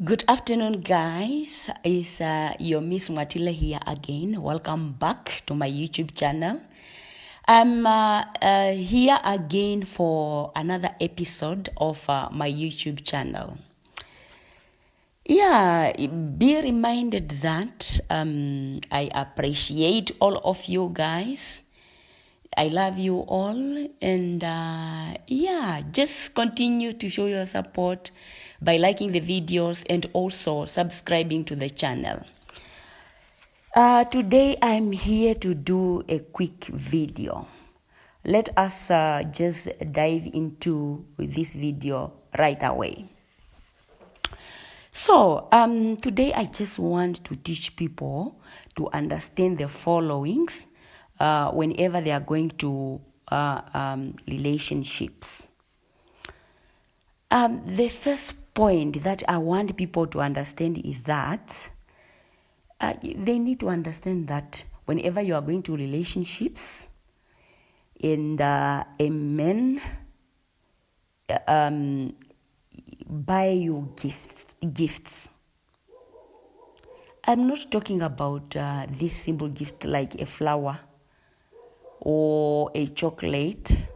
Good afternoon, guys. It's your Miss Mwatile here again. Welcome back to my YouTube channel. I'm here again for another episode of my YouTube channel. Yeah, be reminded that I appreciate all of you guys. I love you all, and just continue to show your support by liking the videos and also subscribing to the channel. Today I'm here to do a quick video. Let us just dive into this video right away. So today I just want to teach people to understand the followings whenever they are going to relationships. The first point that I want people to understand is that they need to understand that whenever you are going to relationships and a man buy you gifts. I'm not talking about this simple gift like a flower or a chocolate.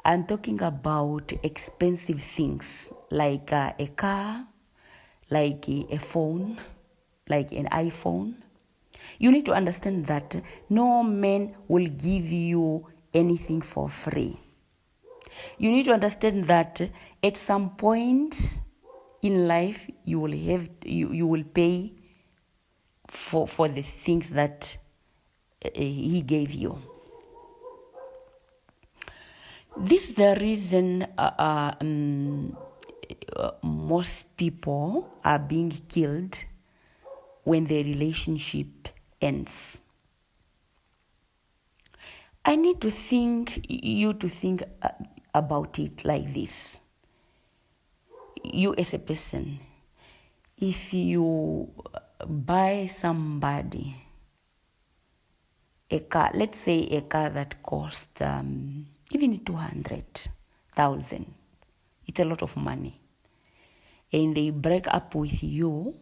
I'm talking about expensive things like a car, like a phone, like an iPhone. You need to understand that no man will give you anything for free. You need to understand that at some point in life you will pay for the things that he gave you. This is the reason most people are being killed when the relationship ends. I need you to think about it like this. You as a person, if you buy somebody a car, let's say a car that costs even 200,000, it's a lot of money, and they break up with you,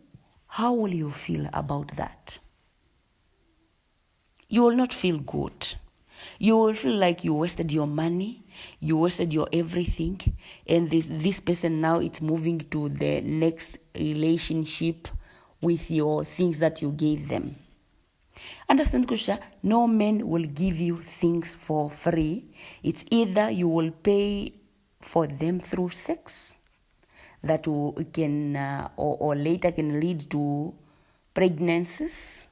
how will you feel about that? You will not feel good. You will feel like you wasted your money, you wasted your everything, and this person now it's moving to the next relationship with your things that you gave them. Understand, Kosha? No man will give you things for free. It's either you will pay for them through sex that can or later can lead to pregnancies.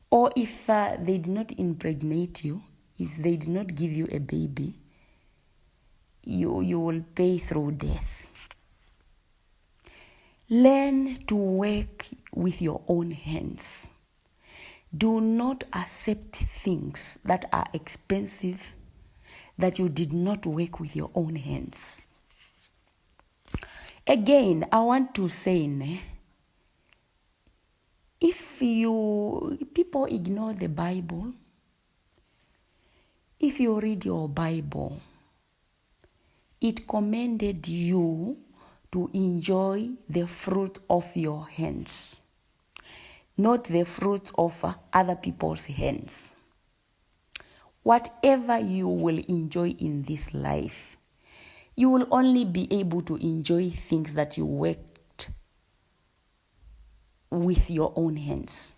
Or if they did not impregnate you, if they did not give you a baby, you will pay through death. Learn to work with your own hands. Do not accept things that are expensive that you did not work with your own hands. Again, I want to say, if people ignore the Bible, if you read your Bible, it commanded you to enjoy the fruit of your hands, not the fruit of other people's hands. Whatever you will enjoy in this life, you will only be able to enjoy things that you worked with your own hands.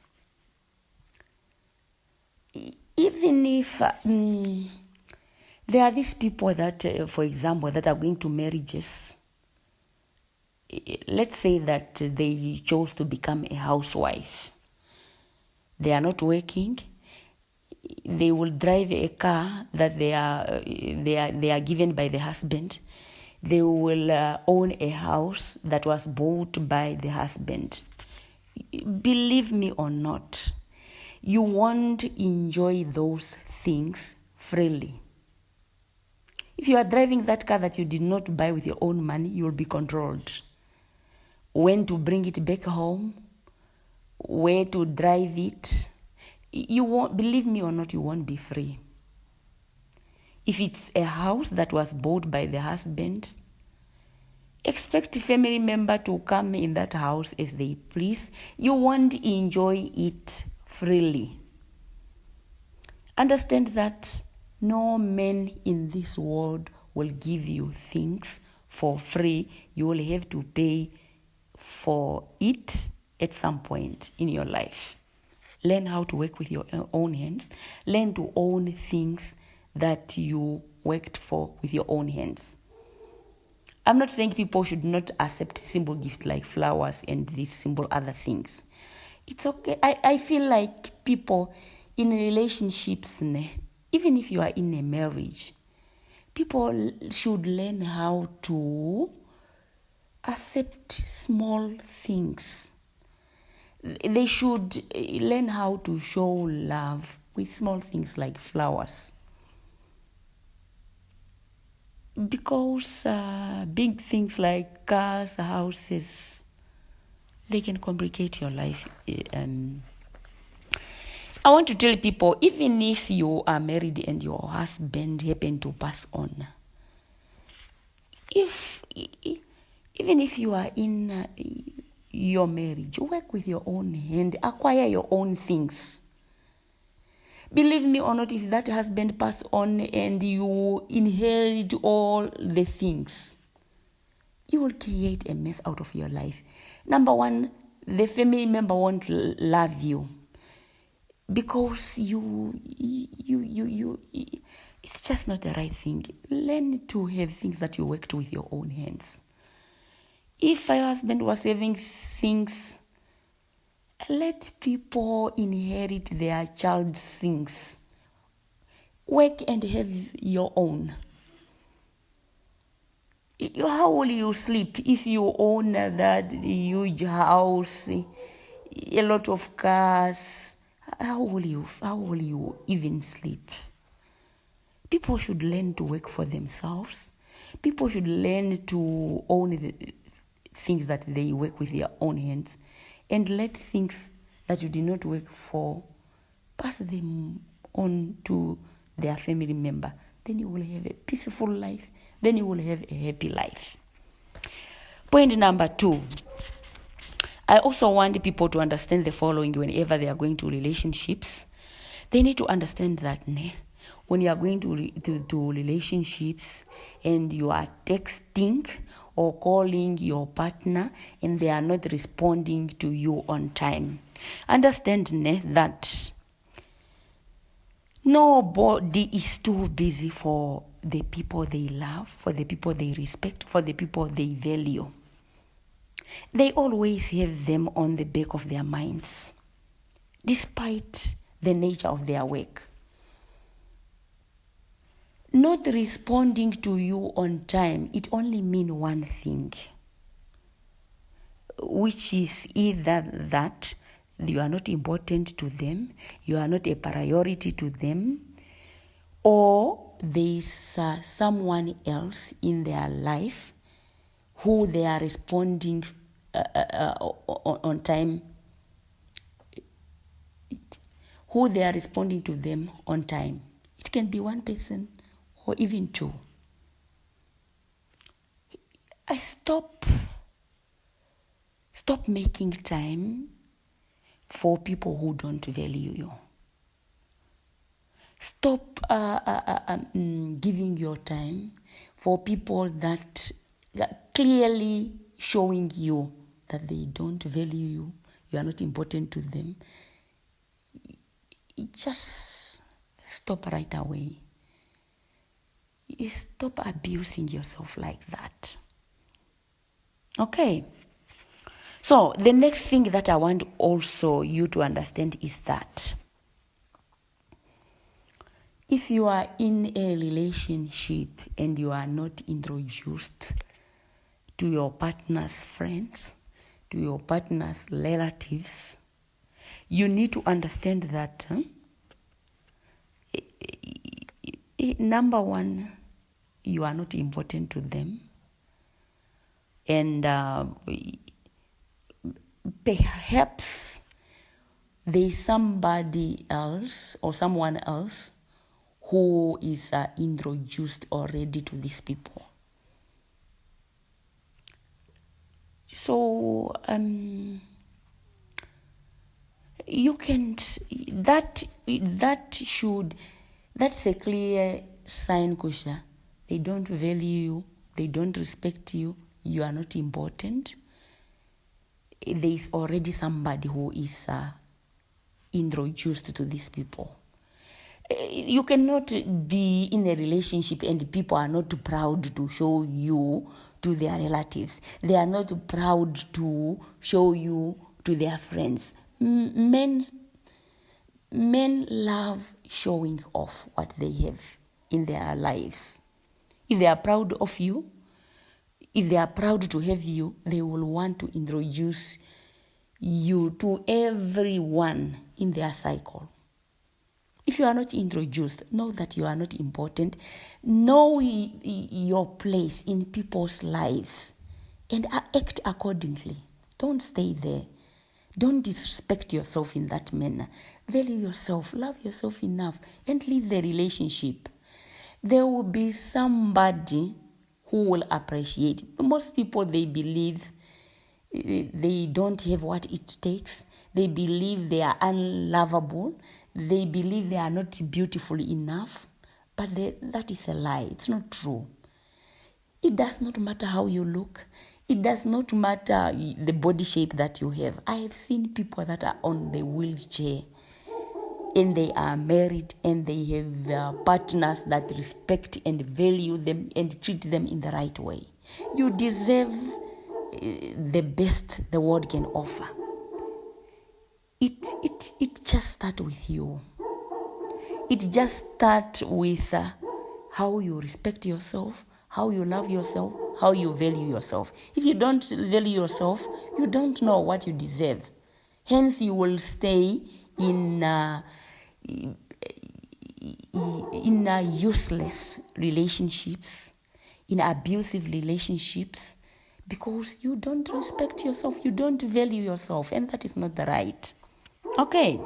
Even if there are these people that, for example, that are going to marriages, let's say that they chose to become a housewife. They are not working. They will drive a car that they are given by the husband. They will own a house that was bought by the husband. Believe me or not, you won't enjoy those things freely. If you are driving that car that you did not buy with your own money, you will be controlled. When to bring it back home, where to drive it, you won't, believe me or not, you won't be free. If it's a house that was bought by the husband, Expect a family member to come in that house as they please. You won't enjoy it freely. Understand that no man in this world will give you things for free. You will have to pay for it at some point in your life. Learn how to work with your own hands. Learn to own things that you worked for with your own hands. I'm not saying people should not accept simple gifts like flowers and these simple other things. It's okay. I feel like people in relationships, even if you are in a marriage, people should learn how to accept small things. They should learn how to show love with small things like flowers. Because big things like cars, houses, they can complicate your life. I want to tell people, even if you are married and your husband happened to pass on, even if you are in your marriage, work with your own hand, acquire your own things. Believe me or not, if that husband pass on and you inherit all the things, you will create a mess out of your life. Number one, the family member won't love you because it's just not the right thing. Learn to have things that you worked with your own hands. If my husband was having things, let people inherit their child's things. Work and have your own. How will you sleep if you own that huge house, a lot of cars? How will you even sleep? People should learn to work for themselves. People should learn to own the things that they work with their own hands, and let things that you did not work for, pass them on to their family member. Then you will have a peaceful life. Then you will have a happy life. Point number 2. I also want people to understand the following whenever they are going to relationships. They need to understand that when you are going to relationships and you are texting or calling your partner and they are not responding to you on time, understand that nobody is too busy for the people they love, for the people they respect, for the people they value. They always have them on the back of their minds, despite the nature of their work. Not responding to you on time, it only means one thing, which is either that you are not important to them, you are not a priority to them, or there is someone else in their life who they are responding on time, who they are responding to them on time. It can be one person or even two. Stop making time for people who don't value you. Stop giving your time for people that clearly showing you that they don't value you. You are not important to them. Just stop right away. Stop abusing yourself like that. Okay. So the next thing that I want also you to understand is that if you are in a relationship and you are not introduced to your partner's friends, to your partner's relatives, you need to understand that number one, you are not important to them, and perhaps there is somebody else or someone else who is introduced already to these people. So you can't, that's a clear sign, Kosha. They don't value you, they don't respect you, you are not important. There is already somebody who is introduced to these people. You cannot be in a relationship and people are not proud to show you to their relatives. They are not proud to show you to their friends. Men love showing off what they have in their lives. If they are proud of you, if they are proud to have you, they will want to introduce you to everyone in their cycle. If you are not introduced, know that you are not important. Know your place in people's lives and act accordingly. Don't stay there. Don't disrespect yourself in that manner. Value yourself, love yourself enough, and leave the relationship. There will be somebody who will appreciate. Most people, they believe they don't have what it takes. They believe they are unlovable. They believe they are not beautiful enough. But that is a lie. It's not true. It does not matter how you look. It does not matter the body shape that you have. I have seen people that are on the wheelchair and they are married and they have partners that respect and value them and treat them in the right way. You deserve the best the world can offer. It just starts with you. It just starts with how you respect yourself, how you love yourself, how you value yourself. If you don't value yourself, you don't know what you deserve. Hence, you will stay in useless relationships, in abusive relationships, because you don't respect yourself, you don't value yourself, and that is not the right. Okay.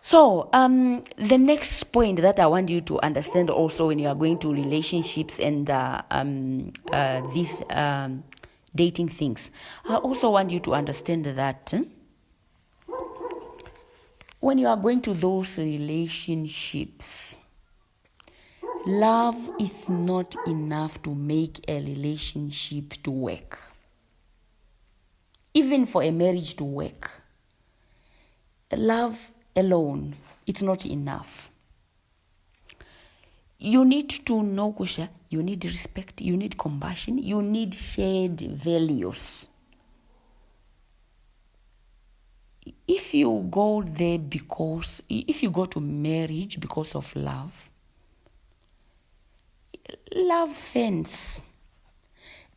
So, the next point that I want you to understand also when you are going to relationships and these dating things, I also want you to understand that when you are going to those relationships, love is not enough to make a relationship to work. Even for a marriage to work, love alone, it's not enough. You need to know, Kosha, you need respect, you need compassion, you need shared values. If you go to marriage because of love fends.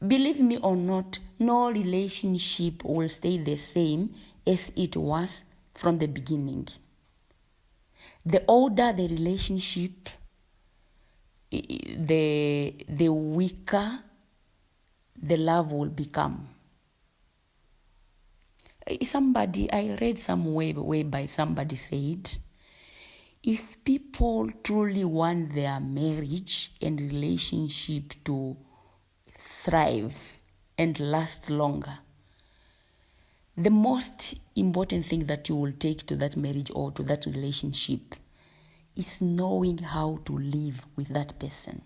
Believe me or not, no relationship will stay the same as it was from the beginning. The older the relationship, the weaker the love will become. I read somewhere whereby somebody said, if people truly want their marriage and relationship to thrive and last longer, the most important thing that you will take to that marriage or to that relationship is knowing how to live with that person.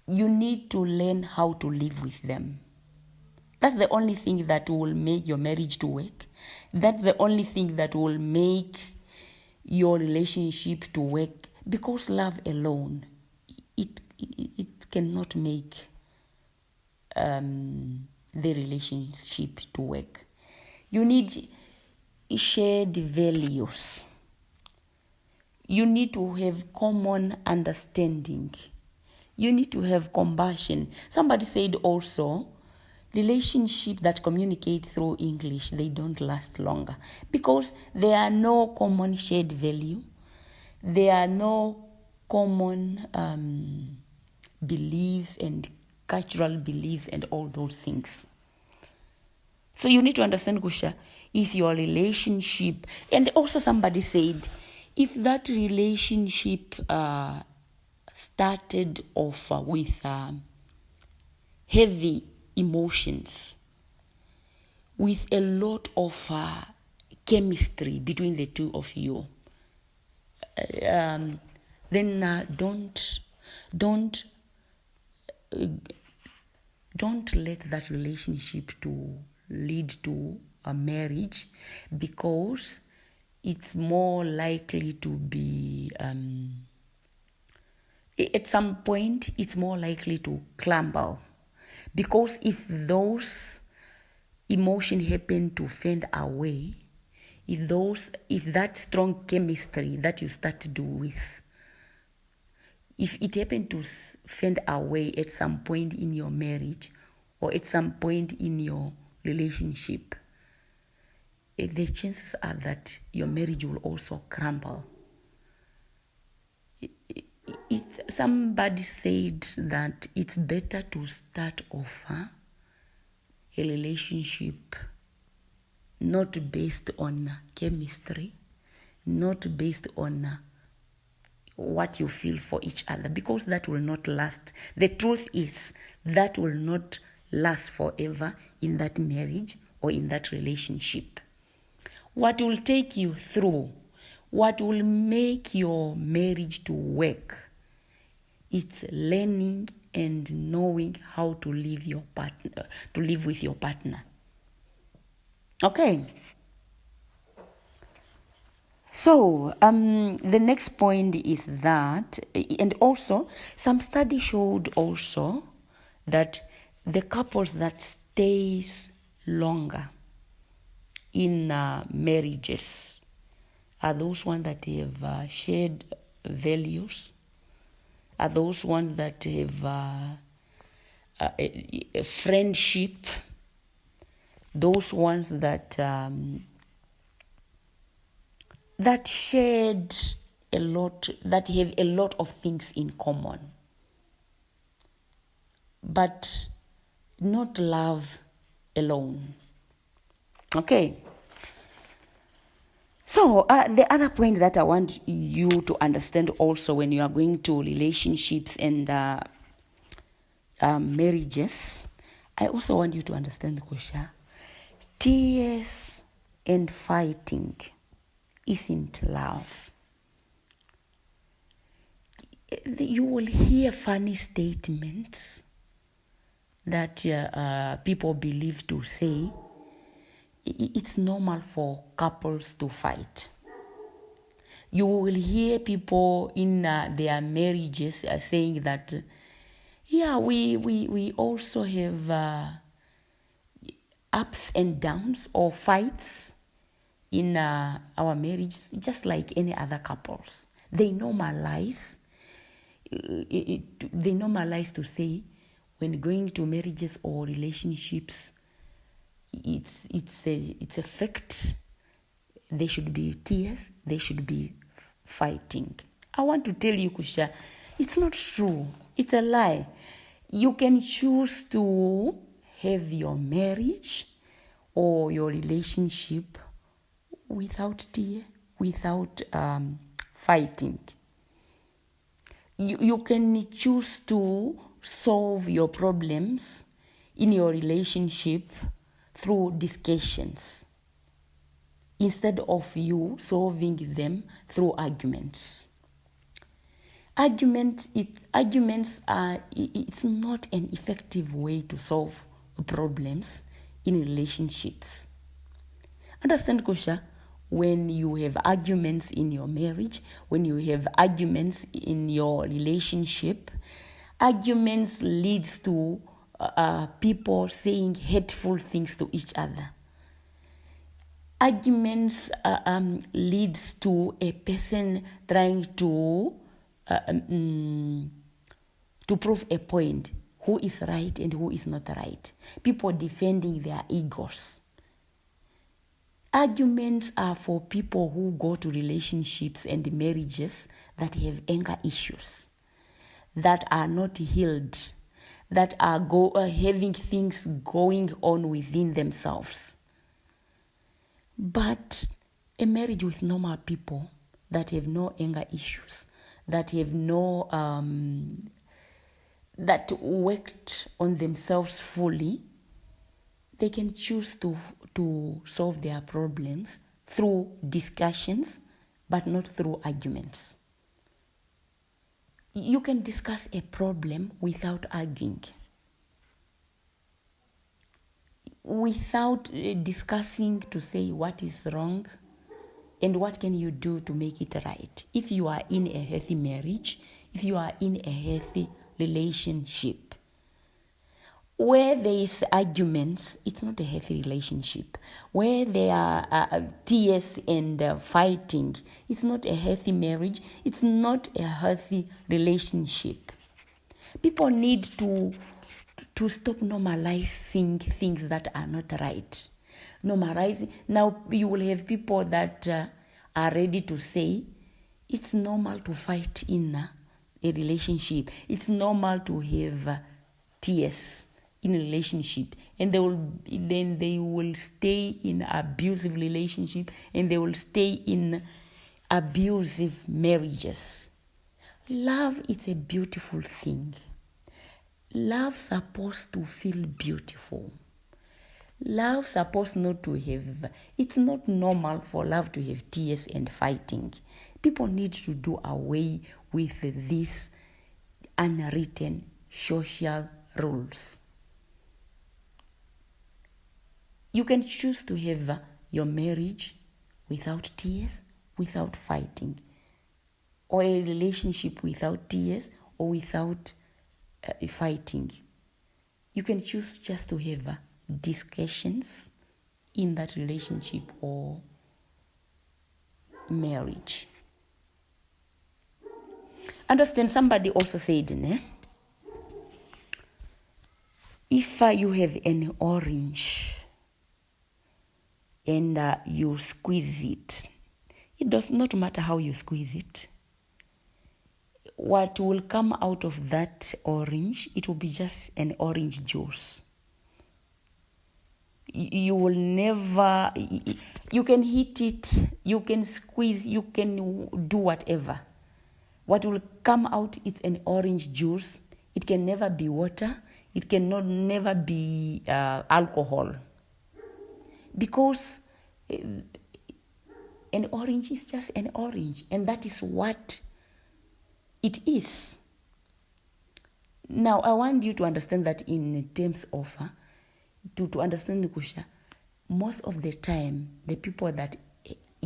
You need to learn how to live with them. That's the only thing that will make your marriage to work. That's the only thing that will make your relationship to work, because love alone, it cannot make the relationship to work. You need shared values. You need to have common understanding. You need to have compassion. Somebody said also, relationships that communicate through English, they don't last longer because there are no common shared value. There are no common beliefs and cultural beliefs and all those things. So you need to understand, Kosha, if your relationship, and also somebody said, if that relationship started off with heavy emotions, with a lot of chemistry between the two of you, then don't let that relationship to lead to a marriage, because it's more likely to be at some point it's more likely to crumble, because if those emotions happen to fade away, if that strong chemistry that you start to do with, if it happened to fade away at some point in your marriage or at some point in your relationship, the chances are that your marriage will also crumble. Somebody said that it's better to start off a relationship not based on chemistry, not based on what you feel for each other, because that will not last. The truth is that will not last forever in that marriage or in that relationship. What will take you through, what will make your marriage to work, it's learning and knowing how to live with your partner. Okay. So the next point is that, and also some study showed also that the couples that stays longer in marriages are those ones that have shared values, are those ones that have a friendship, those ones that that shared a lot, that have a lot of things in common, but not love alone. Okay. So the other point that I want you to understand also when you are going to relationships and marriages, I also want you to understand, Kosha, tears and fighting isn't love. You will hear funny statements that people believe to say it's normal for couples to fight. You will hear people in their marriages saying that, yeah, we also have ups and downs or fights in our marriage, just like any other couples. They normalize to say when going to marriages or relationships, it's a fact. There should be tears, there should be fighting. I want to tell you, Kosha, it's not true. It's a lie. You can choose to have your marriage or your relationship without tear, without fighting. You can choose to solve your problems in your relationship through discussions, instead of you solving them through arguments. Arguments are, it's not an effective way to solve problems in relationships. Understand, Kosha? When you have arguments in your marriage, when you have arguments in your relationship, arguments leads to people saying hateful things to each other. Arguments leads to a person trying to prove a point, who is right and who is not right. People defending their egos. Arguments are for people who go to relationships and marriages that have anger issues, that are not healed, that are having things going on within themselves. But a marriage with normal people that have no anger issues, that have no that worked on themselves fully, they can choose to solve their problems through discussions, but not through arguments. You can discuss a problem without arguing, without discussing to say what is wrong and what can you do to make it right. If you are in a healthy marriage, if you are in a healthy relationship, where there is arguments, it's not a healthy relationship. Where there are tears and fighting, it's not a healthy marriage. It's not a healthy relationship. People need to stop normalizing things that are not right. Normalizing. Now you will have people that are ready to say it's normal to fight in a relationship. It's normal to have tears in a relationship, and they will stay in abusive relationship, and they will stay in abusive marriages. Love is a beautiful thing. Love supposed to feel beautiful. Love supposed not to have, it's not normal for love to have tears and fighting. People need to do away with these unwritten social rules. You can choose to have your marriage without tears, without fighting, or a relationship without tears or without fighting. You can choose just to have discussions in that relationship or marriage. Understand, somebody also said, if you have an orange and you squeeze it, it does not matter how you squeeze it. What will come out of that orange, it will be just an orange juice. You will never, you can heat it, you can squeeze, you can do whatever. What will come out is an orange juice. It can never be water. It cannot never be alcohol. Because an orange is just an orange, and that is what it is. Now, I want you to understand that in terms of, to understand the Kosha, most of the time, the people that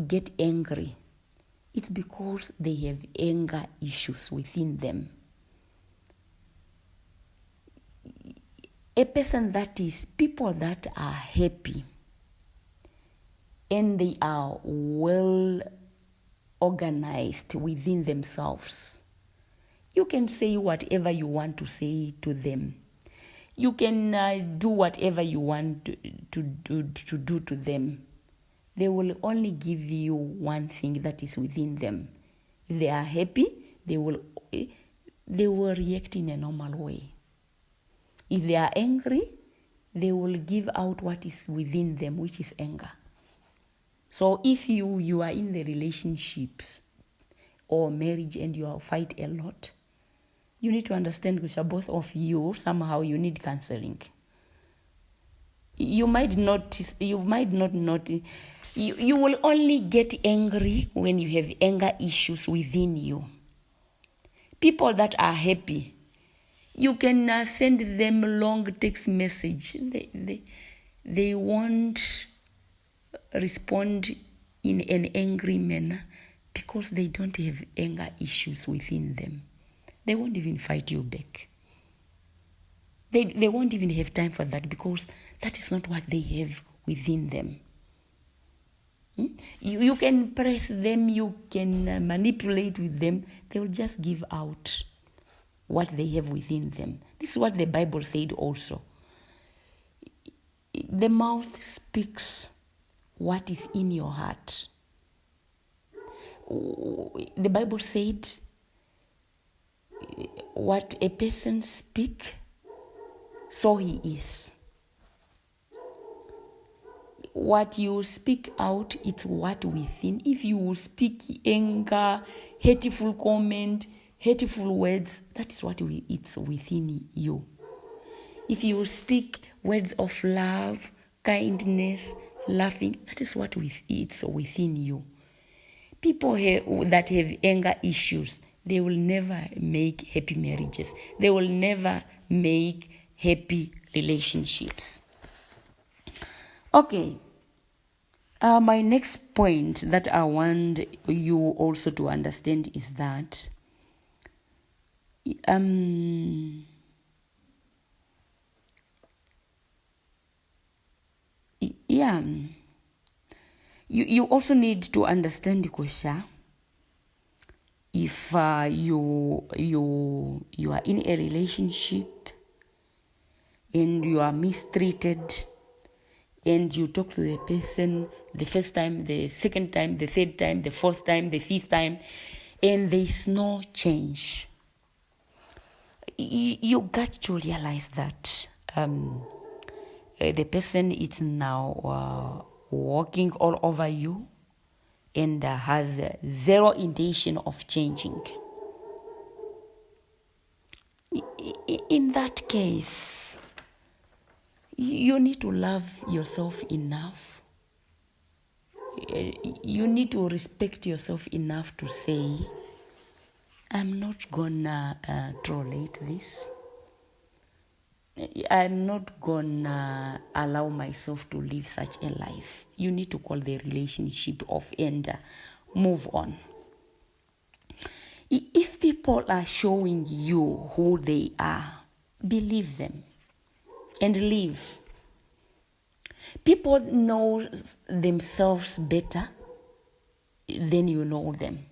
get angry, it's because they have anger issues within them. A person that is, people that are happy and they are well organized within themselves, you can say whatever you want to say to them. You can do whatever you want to do to them. They will only give you one thing that is within them. If they are happy, they will react in a normal way. If they are angry, they will give out what is within them, which is anger. So if you are in the relationships or marriage and you fight a lot, you need to understand, Kosha, both of you, somehow you need counseling. You might not notice. You will only get angry when you have anger issues within you. People that are happy, you can send them long text message. They won't respond in an angry manner because they don't have anger issues within them. They won't even fight you back. They won't even have time for that because that is not what they have within them. You can press them, you can manipulate with them. They will just give out what they have within them. This is what the Bible said also. The mouth speaks what is in your heart. The Bible said, what a person speaks, so he is. What you speak out, it's what within. If you speak anger, hateful comment, hateful words, that is what it's within you. If you speak words of love, kindness, laughing, that is what it's within you. People that have anger issues, they will never make happy marriages. They will never make happy relationships. Okay. My next point that I want you also to understand is that you also need to understand, Kosha, if you are in a relationship and you are mistreated, and you talk to the person the first time, the second time, the third time, the fourth time, the fifth time, and there's no change, you got to realize that the person is now walking all over you and has zero intention of changing. In that case, you need to love yourself enough. You need to respect yourself enough to say, I'm not gonna tolerate this. I'm not gonna allow myself to live such a life. You need to call the relationship off and move on. If people are showing you who they are, believe them and live. People know themselves better than you know them.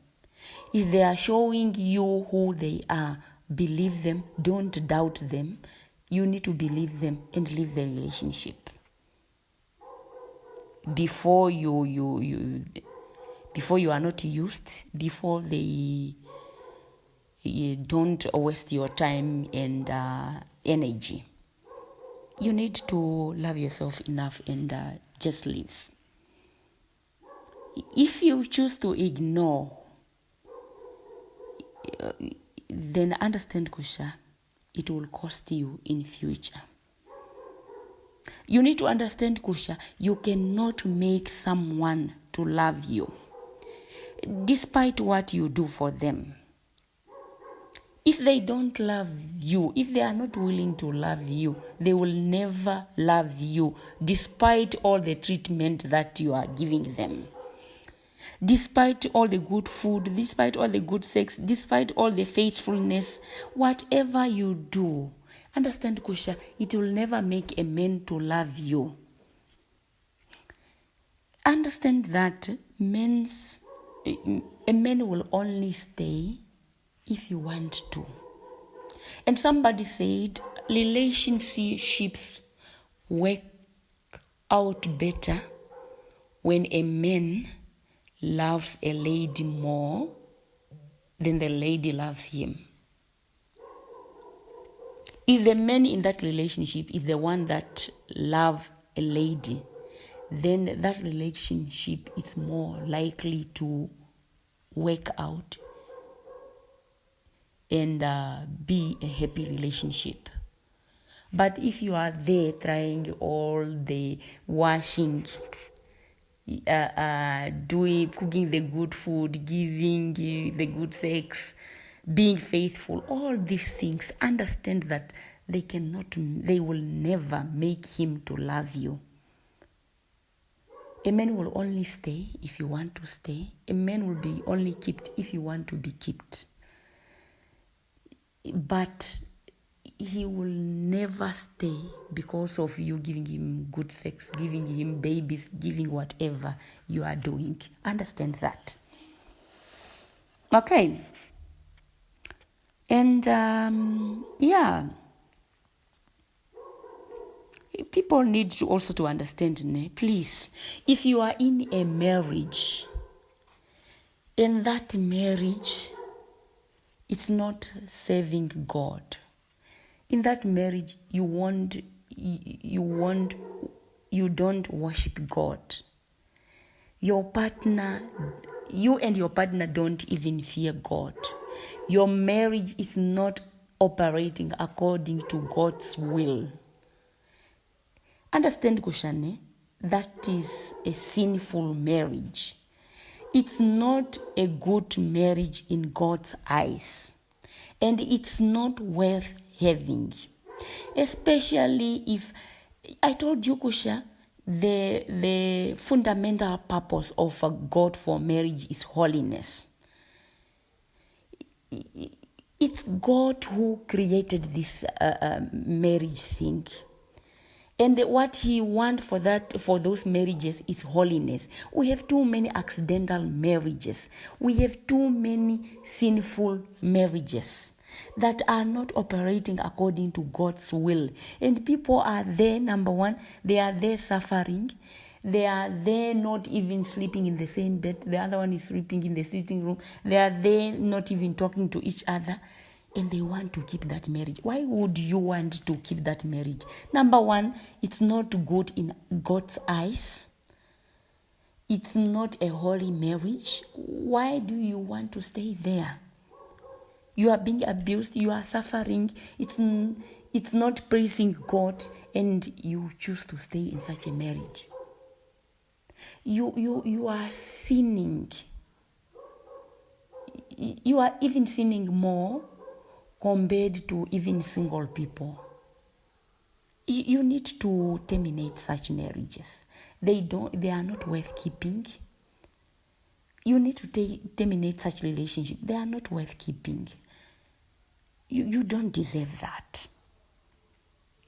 If they are showing you who they are, believe them, don't doubt them. You need to believe them and leave the relationship. Before you are not used, before you don't waste your time and energy. You need to love yourself enough and just live. If you choose to ignore, then understand, Kosha, it will cost you in future. You need to understand, Kosha, you cannot make someone to love you, despite what you do for them. If they don't love you, if they are not willing to love you, they will never love you, despite all the treatment that you are giving them. Despite all the good food, despite all the good sex, despite all the faithfulness, whatever you do, understand, Kosha, it will never make a man to love you. Understand that a man will only stay if you want to. And somebody said relationships work out better when a man loves a lady more than the lady loves him. If the man in that relationship is the one that loves a lady, then that relationship is more likely to work out and be a happy relationship. But if you are there trying all the washing, cooking the good food, giving the good sex, being faithful, all these things, understand that they will never make him to love you. A man will only stay if you want to stay. A man will be only kept if you want to be kept. But he will never stay because of you giving him good sex, giving him babies, giving whatever you are doing. Understand that. Okay. And people need to also to understand, please, if you are in a marriage, in that marriage, it's not serving God. In that marriage, you don't worship God. Your partner you and your partner don't even fear God. Your marriage is not operating according to God's will. Understand, Kushane, that is a sinful marriage. It's not a good marriage in God's eyes. And it's not worth having. Especially if, I told you, Kosha, the fundamental purpose of a God for marriage is holiness. It's God who created this marriage thing. And what he wants for those marriages is holiness. We have too many accidental marriages. We have too many sinful marriages that are not operating according to God's will. And people are there, number one, they are there suffering. They are there not even sleeping in the same bed. The other one is sleeping in the sitting room. They are there not even talking to each other. And they want to keep that marriage. Why would you want to keep that marriage? Number one, it's not good in God's eyes. It's not a holy marriage. Why do you want to stay there? You are being abused. You are suffering. It's not praising God, and you choose to stay in such a marriage. You are sinning. You are even sinning more compared to even single people. You need to terminate such marriages. They are not worth keeping. You need to terminate such relationships. They are not worth keeping. You don't deserve that.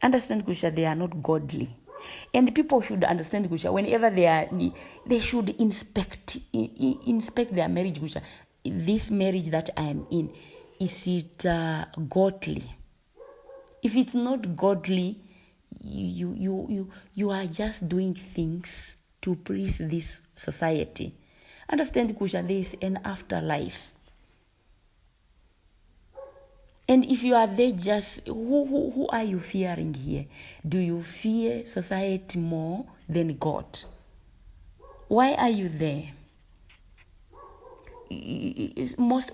Understand, Kusha, they are not godly. And people should understand, Kusha, whenever they should inspect their marriage, Kusha. This marriage that I am in, is it godly? If it's not godly, you are just doing things to please this society. Understand, Kusha, there is an afterlife. And if you are there, just who are you fearing here? Do you fear society more than God? Why are you there? Most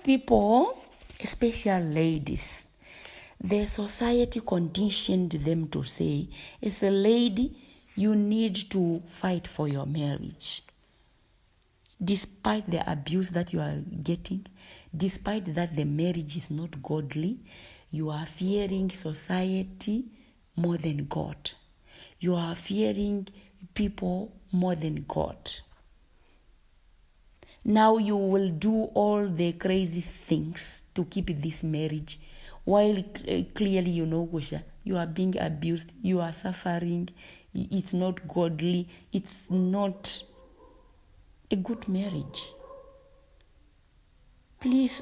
people, especially ladies, the society conditioned them to say, as a lady, you need to fight for your marriage. Despite the abuse that you are getting, despite that the marriage is not godly, you are fearing society more than God. You are fearing people more than God. Now you will do all the crazy things to keep this marriage, while clearly you know, Kosha, you are being abused, you are suffering, it's not godly, it's not a good marriage. Please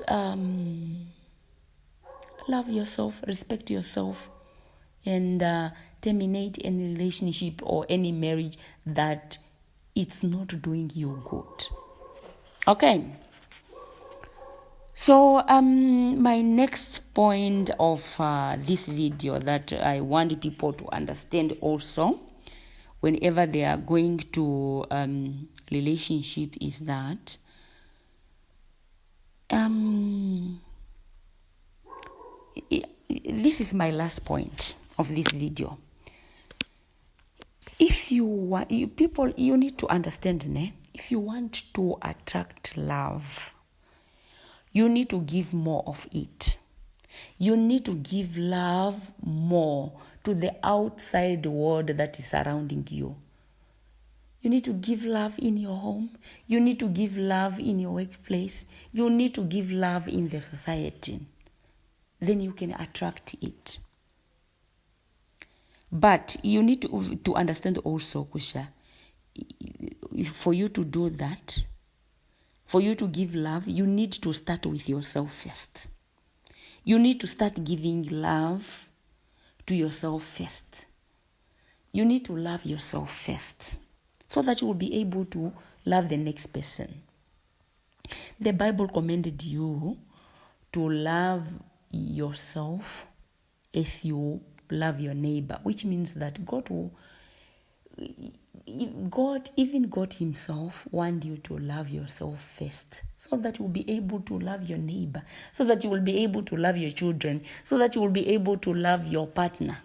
love yourself, respect yourself, and terminate any relationship or any marriage that it's not doing you good. Okay. So my next point of this video that I want people to understand also, whenever they are going to relationship, is that this is my last point of this video. If you need to understand, if you want to attract love, you need to give more of it. You need to give love more to the outside world that is surrounding you. You need to give love in your home. You need to give love in your workplace. You need to give love in the society. Then you can attract it. But you need to understand also, Kusha, for you to do that, for you to give love, you need to start with yourself first. You need to start giving love to yourself first. You need to love yourself first, so that you will be able to love the next person. The Bible commanded you to love yourself as you love your neighbor, which means that God will, even God himself wants you to love yourself first, so that you will be able to love your neighbor, so that you will be able to love your children, so that you will be able to love your partner.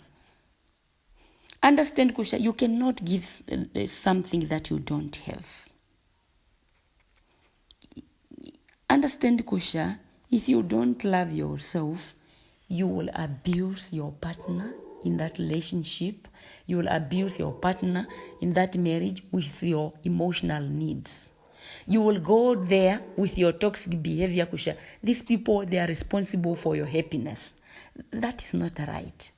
Understand, Kosha, you cannot give something that you don't have. Understand, Kosha, if you don't love yourself, you will abuse your partner in that relationship. You will abuse your partner in that marriage with your emotional needs. You will go there with your toxic behavior, Kusha. These people, they are responsible for your happiness. That is not right.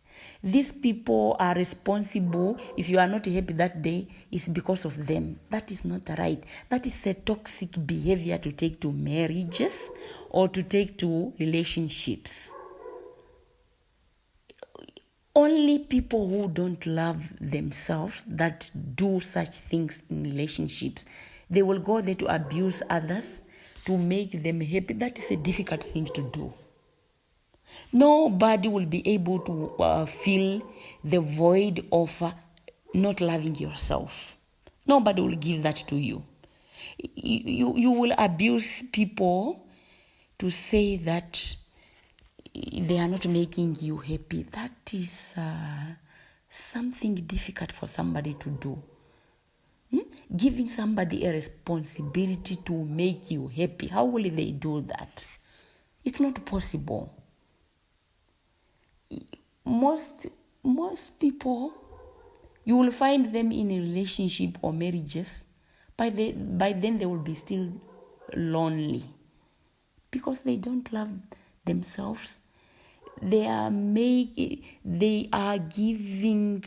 These people are responsible. If you are not happy that day, it's because of them. That is not right. That is a toxic behavior to take to marriages or to take to relationships. Only people who don't love themselves that do such things in relationships, they will go there to abuse others to make them happy. That is a difficult thing to do. Nobody will be able to fill the void of not loving yourself. Nobody will give that to you. You will abuse people to say that they are not making you happy. That is something difficult for somebody to do. Giving somebody a responsibility to make you happy, how will they do that? It's not possible. Most people, you will find them in a relationship or marriages. By then they will be still lonely because they don't love themselves. They are giving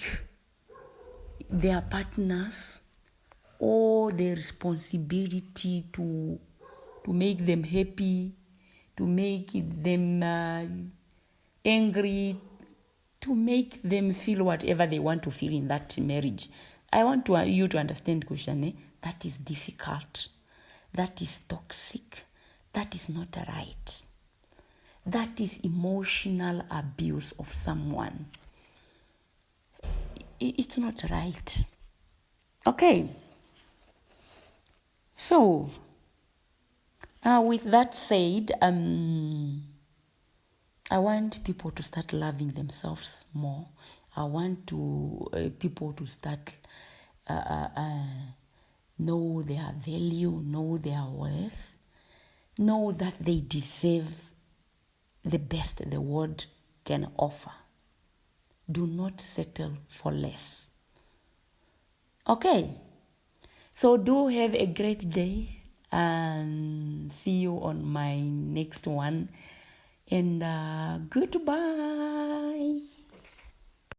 their partners all the responsibility to make them happy, to make them angry, to make them feel whatever they want to feel in that marriage. I want you to understand, Kushane, that is difficult. That is toxic. That is not right. That is emotional abuse of someone. It's not right. Okay. So, with that said, I want people to start loving themselves more. I want people to start know their value, know their worth, know that they deserve the best the world can offer. Do not settle for less. Okay, so do have a great day and see you on my next one. And goodbye.